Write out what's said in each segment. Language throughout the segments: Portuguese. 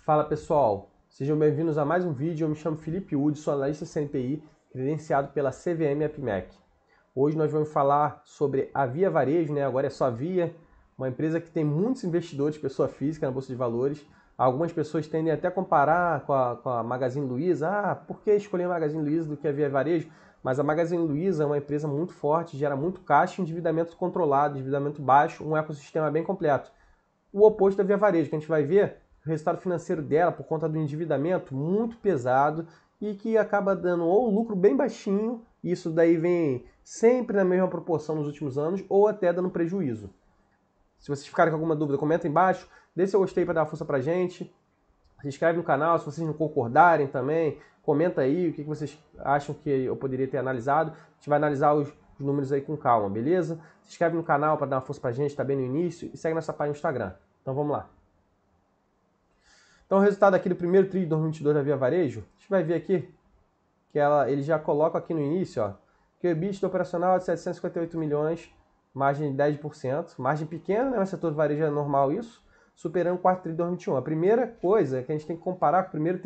Fala pessoal, sejam bem-vindos a mais um vídeo. Eu me chamo Felipe Udi, sou analista CNPI, credenciado pela CVM APMEC. Hoje nós vamos falar sobre a Via Varejo, né? Agora é só Via, uma empresa que tem muitos investidores, pessoa física na Bolsa de Valores. Algumas pessoas tendem até a comparar com a Magazine Luiza. Por que escolher a Magazine Luiza do que a Via Varejo? Mas a Magazine Luiza é uma empresa muito forte, gera muito caixa e endividamento controlado, endividamento baixo, um ecossistema bem completo. O oposto da Via Varejo, que a gente vai ver o resultado financeiro dela por conta do endividamento muito pesado e que acaba dando ou um lucro bem baixinho, isso daí vem sempre na mesma proporção nos últimos anos, ou até dando prejuízo. Se vocês ficarem com alguma dúvida, comenta aí embaixo, deixa seu gostei para dar uma força pra gente, se inscreve no canal, se vocês não concordarem também, comenta aí o que vocês acham que eu poderia ter analisado. A gente vai analisar os números aí com calma, beleza? Se inscreve no canal para dar uma força pra gente, tá bem no início, e segue nossa página no Instagram. Então vamos lá. Então o resultado aqui do primeiro TRI de 2022 da Via Varejo, a gente vai ver aqui que ele já coloca aqui no início, ó, que o EBITDA operacional é de 758 milhões, margem de 10%, margem pequena, né, no setor varejo é normal isso, superando o quarto TRI de 2021. A primeira coisa é que a gente tem que comparar com o primeiro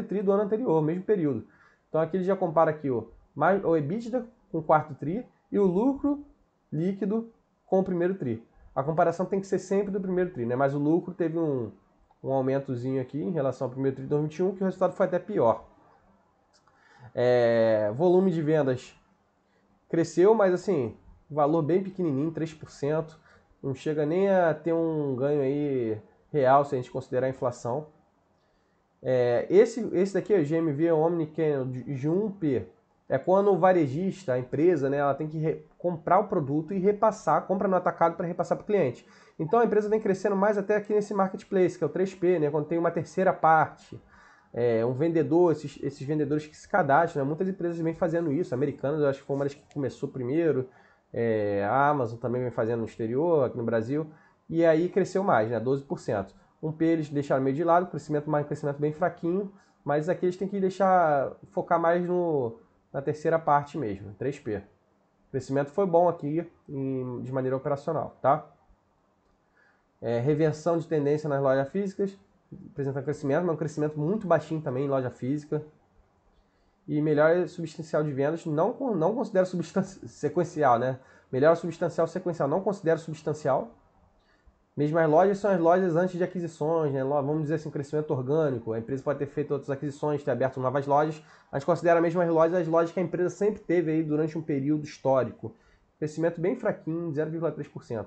TRI do ano anterior, mesmo período. Então aqui ele já compara aqui o EBITDA com o quarto TRI e o lucro líquido com o primeiro TRI. A comparação tem que ser sempre do primeiro TRI, né? Mas o lucro teve um aumentozinho aqui em relação ao primeiro TRI de 2021, que o resultado foi até pior. Volume de vendas cresceu, mas assim, valor bem pequenininho, 3%. Não chega nem a ter um ganho aí real se a gente considerar a inflação. Esse daqui é o GMV Omnichannel de 1P. É quando o varejista, a empresa, né, ela tem que comprar o produto e repassar, compra no atacado para repassar para o cliente. Então a empresa vem crescendo mais até aqui nesse marketplace, que é o 3P, né, quando tem uma terceira parte, um vendedor, esses vendedores que se cadastram, né, muitas empresas vêm fazendo isso, americanas, eu acho que foi uma das que começou primeiro, a Amazon também vem fazendo no exterior, aqui no Brasil, e aí cresceu mais, né, 12%. 1P eles deixaram meio de lado, crescimento bem fraquinho, mas aqui eles têm que focar mais na terceira parte mesmo, 3P. O crescimento foi bom aqui de maneira operacional, tá? Reversão de tendência nas lojas físicas, apresenta crescimento, mas um crescimento muito baixinho também em loja física. E melhora substancial de vendas, não considero sequencial, né? Melhora substancial sequencial, não considero substancial. Mesmo as lojas são as lojas antes de aquisições, né? Vamos dizer assim, crescimento orgânico. A empresa pode ter feito outras aquisições, ter aberto novas lojas. A gente considera mesmo as lojas que a empresa sempre teve aí durante um período histórico. Crescimento bem fraquinho, 0,3%.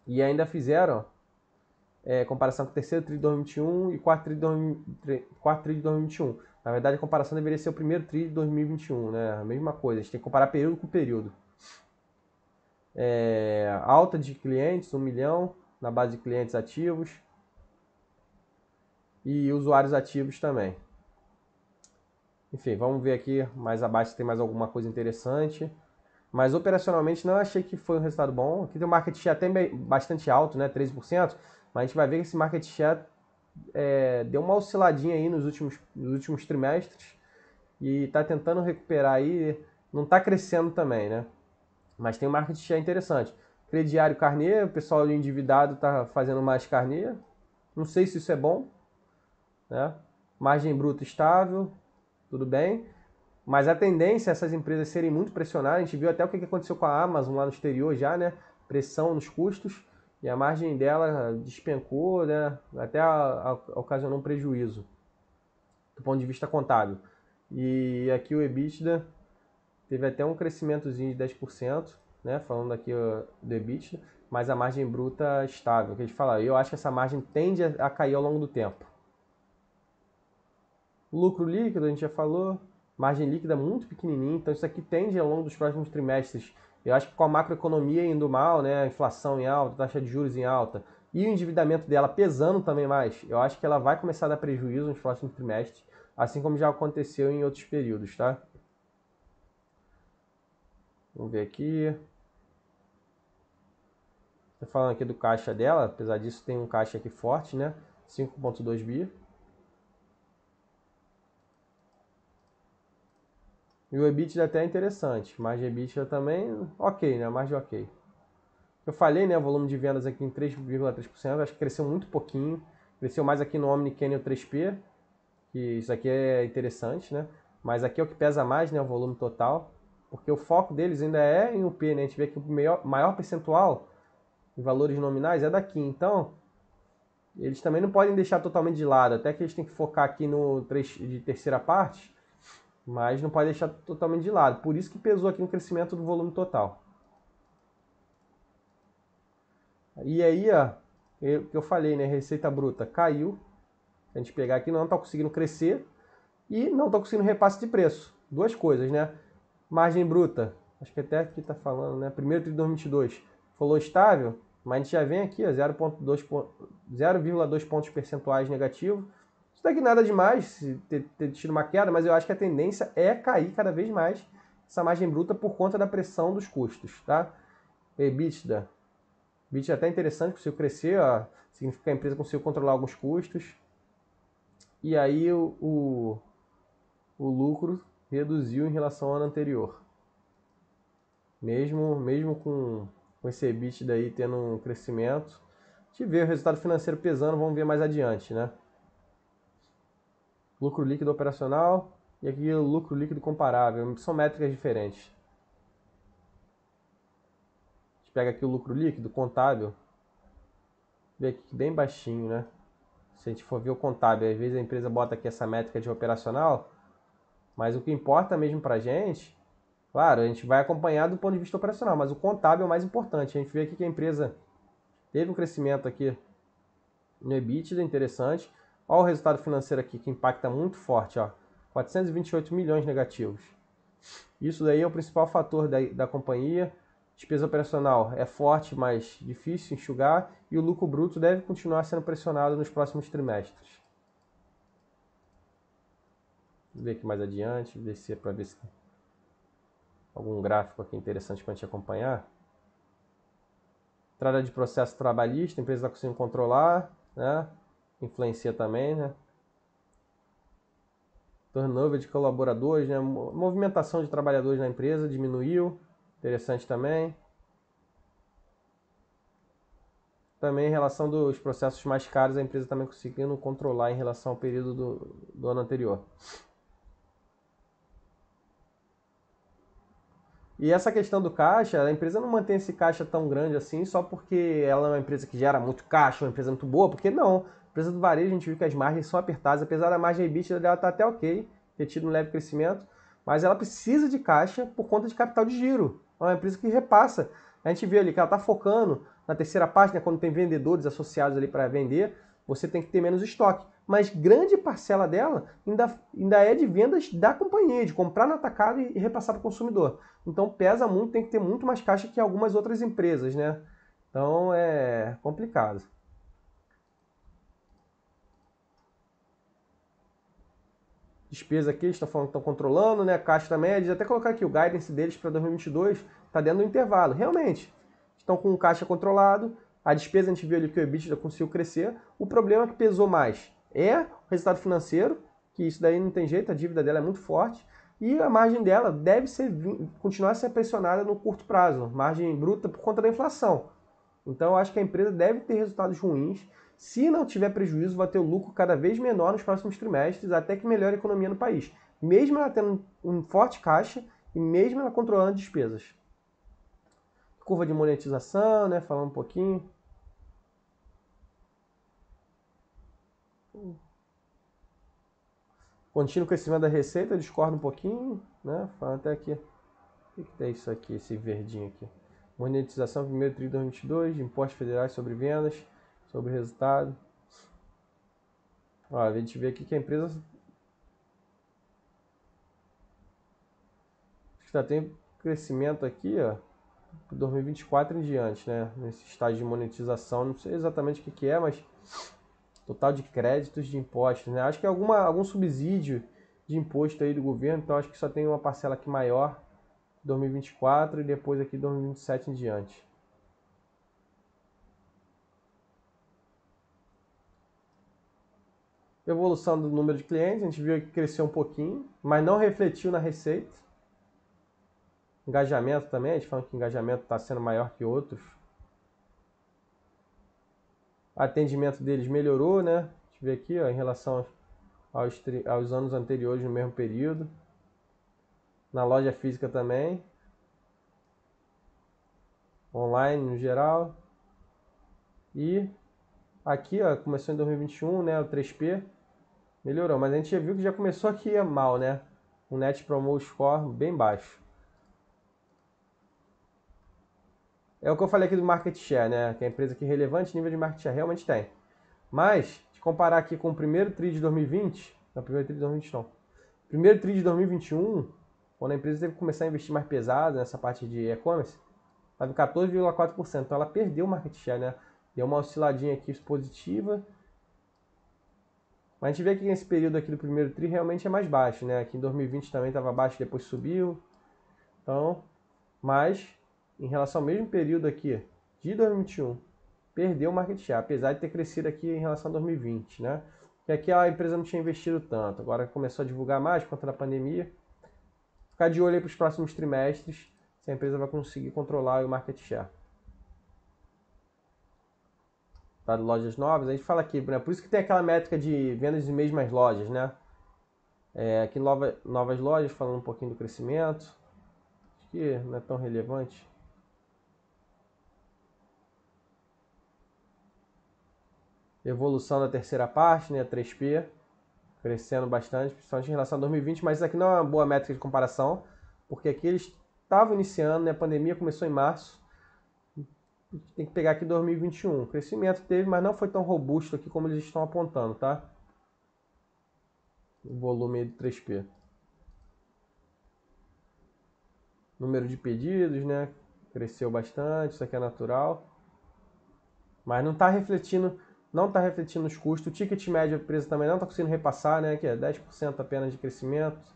E ainda fizeram comparação com o terceiro TRI de 2021 e quarto TRI de 2021. Na verdade, a comparação deveria ser o primeiro TRI de 2021, né? A mesma coisa, a gente tem que comparar período com período. Alta de clientes, 1 milhão, na base de clientes ativos. E usuários ativos também. Enfim, vamos ver aqui mais abaixo se tem mais alguma coisa interessante. Mas operacionalmente não achei que foi um resultado bom. Aqui tem um market share até bastante alto, né? 13%. Mas a gente vai ver que esse market share deu uma osciladinha aí nos últimos trimestres. E está tentando recuperar aí. Não está crescendo também, né? Mas tem um market share interessante. Crediário carnê, o pessoal endividado está fazendo mais carnê. Não sei se isso é bom, né? Margem bruta estável, tudo bem. Mas a tendência é essas empresas serem muito pressionadas. A gente viu até o que aconteceu com a Amazon lá no exterior já, né? Pressão nos custos. E a margem dela despencou, né? Até ocasionou um prejuízo do ponto de vista contábil. E aqui o EBITDA teve até um crescimentozinho de 10%, né? Falando aqui do EBITDA, mas a margem bruta estável, que a gente fala. Eu acho que essa margem tende a cair ao longo do tempo. O lucro líquido, a gente já falou, margem líquida muito pequenininha, então isso aqui tende ao longo dos próximos trimestres. Eu acho que com a macroeconomia indo mal, né, a inflação em alta, taxa de juros em alta e o endividamento dela pesando também mais, eu acho que ela vai começar a dar prejuízo nos próximos trimestres, assim como já aconteceu em outros períodos, tá? Vamos ver aqui. Estou falando aqui do caixa dela, apesar disso tem um caixa aqui forte, né? 5,2 bi. E o EBITDA até é interessante. Margem EBITDA também, ok, né? Margem ok. Eu falei, né? O volume de vendas aqui em 3,3%, acho que cresceu muito pouquinho. Cresceu mais aqui no Omni Canyon 3P, que isso aqui é interessante, né? Mas aqui é o que pesa mais, né? O volume total, porque o foco deles ainda é em UP, né? A gente vê que o maior percentual em valores nominais é daqui, então eles também não podem deixar totalmente de lado, até que eles têm que focar aqui no de terceira parte, mas não pode deixar totalmente de lado. Por isso que pesou aqui no crescimento do volume total. E aí, ó, o que eu falei, né? Receita bruta caiu. A gente pegar aqui, não está conseguindo crescer e não está conseguindo repasse de preço. Duas coisas, né? Margem bruta, acho que até aqui está falando, né? Primeiro trimestre de 2022 falou estável, mas a gente já vem aqui, 0,2 pontos percentuais negativo. Isso daqui nada demais, ter tido uma queda, mas eu acho que a tendência é cair cada vez mais essa margem bruta por conta da pressão dos custos, tá? EBITDA. EBITDA é até interessante, conseguiu crescer, ó, significa que a empresa conseguiu controlar alguns custos. E aí o lucro reduziu em relação ao ano anterior. Mesmo com esse EBITDA aí tendo um crescimento. A gente vê o resultado financeiro pesando, vamos ver mais adiante, né? Lucro líquido operacional e aqui o lucro líquido comparável. São métricas diferentes. A gente pega aqui o lucro líquido contábil. Vê aqui bem baixinho, né? Se a gente for ver o contábil, às vezes a empresa bota aqui essa métrica de operacional, mas o que importa mesmo pra gente, claro, a gente vai acompanhar do ponto de vista operacional, mas o contábil é o mais importante. A gente vê aqui que a empresa teve um crescimento aqui no EBITDA, interessante. Olha o resultado financeiro aqui, que impacta muito forte, ó, 428 milhões negativos. Isso daí é o principal fator da companhia. Despesa operacional é forte, mas difícil enxugar. E o lucro bruto deve continuar sendo pressionado nos próximos trimestres. Vou ver aqui mais adiante, descer para ver se tem algum gráfico aqui interessante para a gente acompanhar. Entrada de processo trabalhista, a empresa está conseguindo controlar, né? Influencia também, né? Turnover de colaboradores, né? Movimentação de trabalhadores na empresa diminuiu, interessante também. Também em relação dos processos mais caros, a empresa também conseguindo controlar em relação ao período do ano anterior. E essa questão do caixa, a empresa não mantém esse caixa tão grande assim só porque ela é uma empresa que gera muito caixa, uma empresa muito boa, porque não. A empresa do varejo, a gente viu que as margens são apertadas, apesar da margem EBITDA dela estar até ok, ter tido um leve crescimento, mas ela precisa de caixa por conta de capital de giro. É uma empresa que repassa. A gente vê ali que ela está focando na terceira parte, né, quando tem vendedores associados ali para vender, você tem que ter menos estoque. Mas grande parcela dela ainda é de vendas da companhia, de comprar no atacado e repassar para o consumidor. Então pesa muito, tem que ter muito mais caixa que algumas outras empresas, né? Então é complicado. Despesa aqui, eles estão falando que estão controlando, né? Caixa também, eles até colocar aqui o guidance deles para 2022, está dentro do intervalo. Realmente, estão com o caixa controlado, a despesa a gente viu ali que o EBITDA conseguiu crescer. O problema é que pesou mais é o resultado financeiro, que isso daí não tem jeito, a dívida dela é muito forte, e a margem dela deve continuar a ser pressionada no curto prazo, margem bruta por conta da inflação. Então eu acho que a empresa deve ter resultados ruins. Se não tiver prejuízo, vai ter o lucro cada vez menor nos próximos trimestres, até que melhore a economia no país. Mesmo ela tendo um forte caixa e mesmo ela controlando despesas. Curva de monetização, né? Falando um pouquinho. Contínuo crescimento da receita, discordo um pouquinho, né? Falando até aqui. O que é isso aqui, esse verdinho aqui? Monetização primeiro trimestre de 2022, impostos federais sobre vendas, sobre resultado. Ó, a gente vê aqui que a empresa está tendo crescimento aqui, ó, 2024 em diante, né? Nesse estágio de monetização, não sei exatamente o que é, mas total de créditos de impostos, né? Acho que é algum subsídio de imposto aí do governo, então acho que só tem uma parcela aqui maior, 2024 e depois aqui 2027 em diante. Evolução do número de clientes, a gente viu que cresceu um pouquinho, mas não refletiu na receita. Engajamento também, a gente falando que o engajamento está sendo maior que outros. O atendimento deles melhorou, né? ver aqui, ó, em relação aos anos anteriores no mesmo período. Na loja física também. Online no geral. E aqui, ó, começou em 2021, né, o 3P. Melhorou, mas a gente já viu que já começou aqui mal, né? O Net Promote Score bem baixo. É o que eu falei aqui do Market Share, né? Que é a empresa que é relevante, nível de Market Share realmente tem. Mas, se comparar aqui com o primeiro TRI de 2020, não, primeiro TRI de 2020 não. Primeiro TRI de 2021, quando a empresa teve que começar a investir mais pesado nessa parte de e-commerce, estava em 14,4%. Então ela perdeu o Market Share, né? Deu uma osciladinha aqui positiva. Mas a gente vê que nesse período aqui do primeiro TRI realmente é mais baixo, né? Aqui em 2020 também estava baixo, depois subiu. Então, mas em relação ao mesmo período aqui de 2021, perdeu o market share, apesar de ter crescido aqui em relação a 2020, né? Que aqui a empresa não tinha investido tanto, agora começou a divulgar mais por conta da pandemia. Ficar de olho aí para os próximos trimestres, se a empresa vai conseguir controlar o market share. Para lojas novas, a gente fala aqui, né? Por isso que tem aquela métrica de vendas de mesmas lojas, né? Aqui novas lojas, falando um pouquinho do crescimento. Acho que não é tão relevante. Evolução da terceira parte, né? 3P, crescendo bastante, principalmente em relação a 2020, mas isso aqui não é uma boa métrica de comparação, porque aqui eles estavam iniciando, né? A pandemia começou em março. Tem que pegar aqui 2021. O crescimento teve, mas não foi tão robusto aqui como eles estão apontando, tá? O volume do 3P. Número de pedidos, né? Cresceu bastante, isso aqui é natural. Mas não está refletindo nos custos. O ticket médio da empresa também não está conseguindo repassar, né? Que é 10% apenas de crescimento.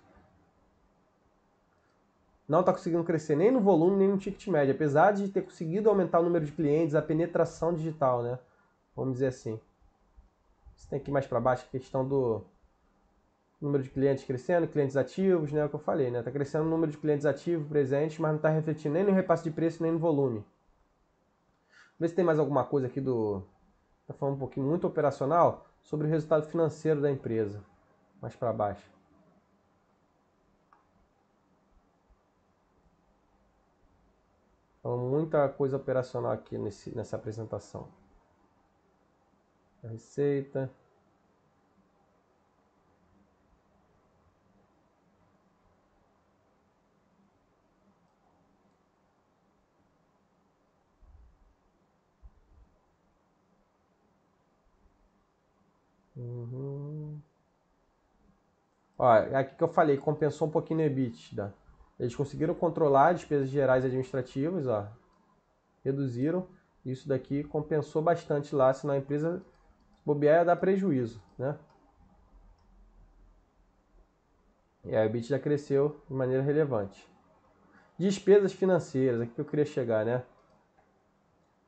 Não está conseguindo crescer nem no volume, nem no ticket médio, apesar de ter conseguido aumentar o número de clientes, a penetração digital, né? Vamos dizer assim. Você tem aqui mais para baixo a questão do número de clientes crescendo, clientes ativos, né? É o que eu falei, né? Está crescendo o número de clientes ativos, presentes, mas não está refletindo nem no repasse de preço, nem no volume. Vê se tem mais alguma coisa aqui do... Está falando um pouquinho muito operacional sobre o resultado financeiro da empresa. Mais para baixo. Então, muita coisa operacional aqui nessa apresentação. A receita. Ó, aqui que eu falei, compensou um pouquinho no EBITDA. Eles conseguiram controlar as despesas gerais administrativas, ó, reduziram. Isso daqui compensou bastante lá, senão a empresa, se bobear, ia dar prejuízo, né? E a EBITDA cresceu de maneira relevante. Despesas financeiras, aqui que eu queria chegar, né?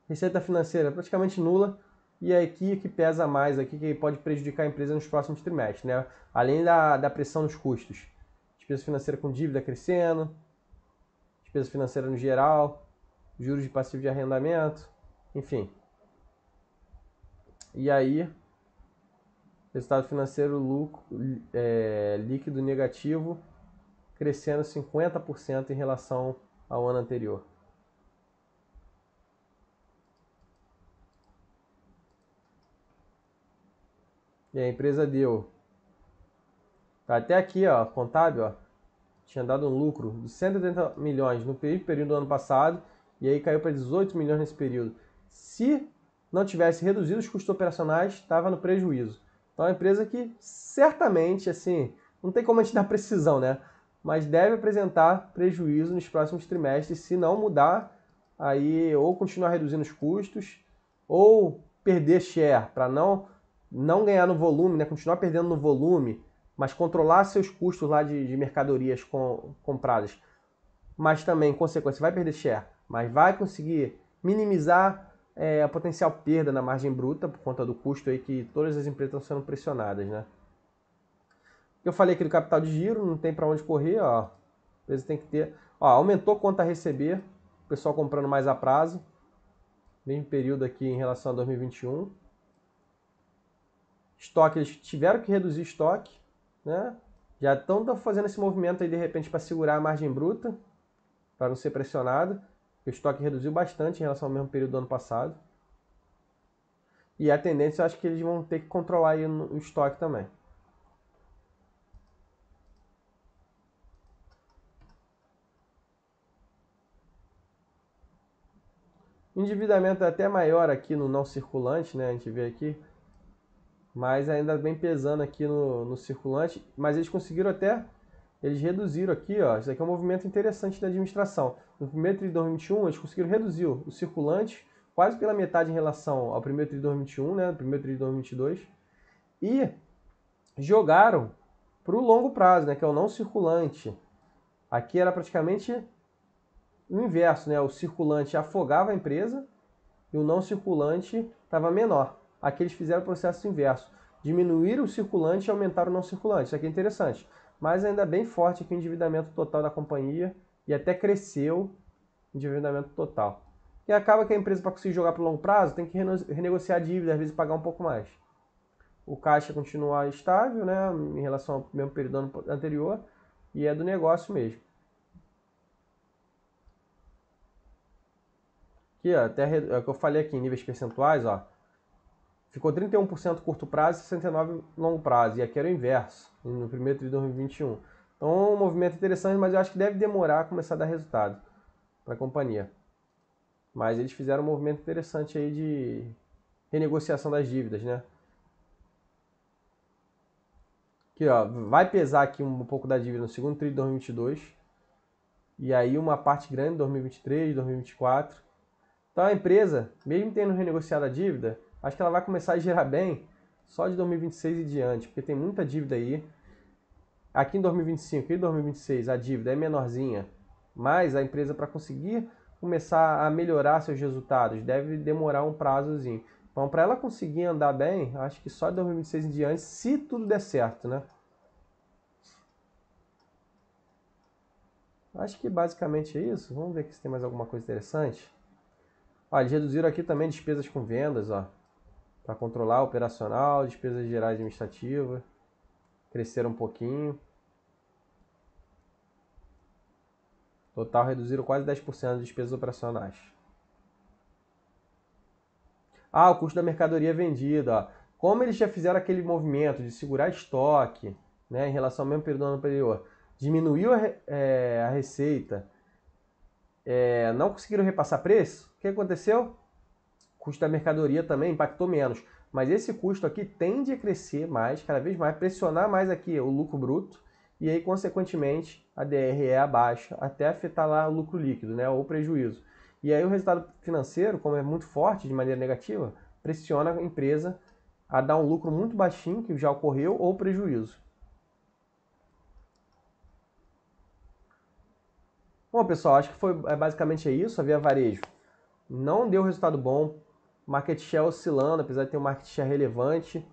Receita financeira praticamente nula. E é aqui que pesa mais, aqui que pode prejudicar a empresa nos próximos trimestres, né? Além da pressão nos custos. Despesa financeira com dívida crescendo, despesa financeira no geral, juros de passivo de arrendamento, enfim. E aí, resultado financeiro líquido negativo, crescendo 50% em relação ao ano anterior. E a empresa deu, tá até aqui, ó, contábil, ó, tinha dado um lucro de 180 milhões no período do ano passado, e aí caiu para 18 milhões nesse período. Se não tivesse reduzido os custos operacionais, estava no prejuízo. Então é uma empresa que certamente, assim, não tem como a gente dar precisão, né? Mas deve apresentar prejuízo nos próximos trimestres se não mudar, aí ou continuar reduzindo os custos, ou perder share para não ganhar no volume, né? Continuar perdendo no volume, mas controlar seus custos lá de mercadorias compradas. Mas também, em consequência, vai perder share, mas vai conseguir minimizar a potencial perda na margem bruta por conta do custo aí que todas as empresas estão sendo pressionadas, né? Eu falei aqui do capital de giro, não tem para onde correr, ó. A empresa tem que ter, ó, aumentou conta a receber, o pessoal comprando mais a prazo, mesmo período aqui em relação a 2021. Estoque, eles tiveram que reduzir estoque, né? Já estão fazendo esse movimento aí de repente para segurar a margem bruta, para não ser pressionado. O estoque reduziu bastante em relação ao mesmo período do ano passado. E a tendência, eu acho que eles vão ter que controlar aí o estoque também. O endividamento é até maior aqui no não circulante, né? A gente vê aqui. Mas ainda bem pesando aqui no circulante. Mas eles conseguiram até... Eles reduziram aqui, ó. Isso aqui é um movimento interessante da administração. No primeiro TRI de 2021, eles conseguiram reduzir o circulante quase pela metade em relação ao primeiro TRI de 2021, né? Primeiro TRI de 2022. E jogaram para o longo prazo, né? Que é o não circulante. Aqui era praticamente o inverso, né? O circulante afogava a empresa e o não circulante estava menor. Aqui eles fizeram o processo inverso. Diminuíram o circulante e aumentaram o não circulante. Isso aqui é interessante. Mas ainda bem forte aqui o endividamento total da companhia e até cresceu o endividamento total. E acaba que a empresa, para conseguir jogar para o longo prazo, tem que renegociar a dívida, às vezes pagar um pouco mais. O caixa continua estável, né, em relação ao mesmo período do ano anterior, e é do negócio mesmo. Aqui, ó, até é o que eu falei aqui em níveis percentuais, ó, ficou 31% curto prazo e 69% longo prazo. E aqui era o inverso, no primeiro TRI de 2021. Então, um movimento interessante, mas eu acho que deve demorar a começar a dar resultado para a companhia. Mas eles fizeram um movimento interessante aí de renegociação das dívidas, né? Aqui, ó, vai pesar aqui um pouco da dívida no segundo TRI de 2022. E aí uma parte grande em 2023, 2024. Então a empresa, mesmo tendo renegociado a dívida, acho que ela vai começar a gerar bem só de 2026 e diante, porque tem muita dívida aí. Aqui em 2025 e 2026 a dívida é menorzinha, mas a empresa, para conseguir começar a melhorar seus resultados, deve demorar um prazozinho. Então, para ela conseguir andar bem, acho que só de 2026 em diante, se tudo der certo, né? Acho que basicamente é isso. Vamos ver aqui se tem mais alguma coisa interessante. Ó, eles reduziram aqui também despesas com vendas, ó, para controlar o operacional, despesas gerais administrativas, cresceram um pouquinho. Total reduziram quase 10% de despesas operacionais. Ah, o custo da mercadoria vendida. Ó. Como eles já fizeram aquele movimento de segurar estoque, né, em relação ao mesmo período do ano anterior, diminuiu a receita, não conseguiram repassar preço, o que aconteceu? O custo da mercadoria também impactou menos. Mas esse custo aqui tende a crescer mais, cada vez mais, pressionar mais aqui o lucro bruto e aí, consequentemente, a DRE abaixa, até afetar lá o lucro líquido, né, ou prejuízo. E aí o resultado financeiro, como é muito forte de maneira negativa, pressiona a empresa a dar um lucro muito baixinho, que já ocorreu, ou prejuízo. Bom, pessoal, acho que foi basicamente isso. A Via Varejo não deu resultado bom, market share oscilando, apesar de ter um market share relevante,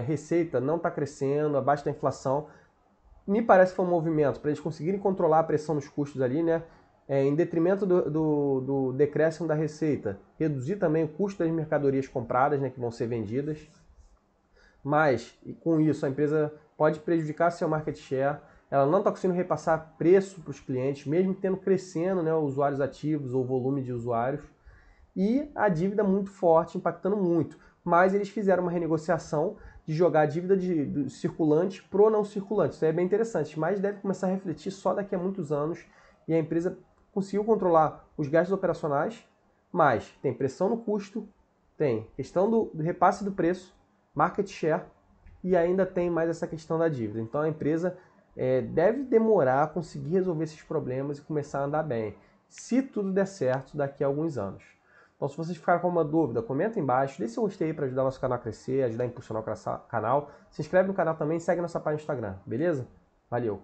receita não está crescendo, abaixo da inflação. Me parece que foi um movimento para eles conseguirem controlar a pressão nos custos ali, né? Em detrimento do decréscimo da receita, reduzir também o custo das mercadorias compradas, né, que vão ser vendidas. Mas, com isso, a empresa pode prejudicar seu market share, ela não está conseguindo repassar preço para os clientes, mesmo tendo crescendo, né, usuários ativos ou volume de usuários. E a dívida muito forte, impactando muito. Mas eles fizeram uma renegociação de jogar a dívida de circulante pro não circulante. Isso aí é bem interessante, mas deve começar a refletir só daqui a muitos anos. E a empresa conseguiu controlar os gastos operacionais, mas tem pressão no custo, tem questão do repasse do preço, market share, e ainda tem mais essa questão da dívida. Então a empresa deve demorar a conseguir resolver esses problemas e começar a andar bem, se tudo der certo daqui a alguns anos. Então, se vocês ficaram com uma dúvida, comenta aí embaixo, deixa seu gostei para ajudar nosso canal a crescer, ajudar a impulsionar o canal. Se inscreve no canal também e segue nossa página no Instagram, beleza? Valeu!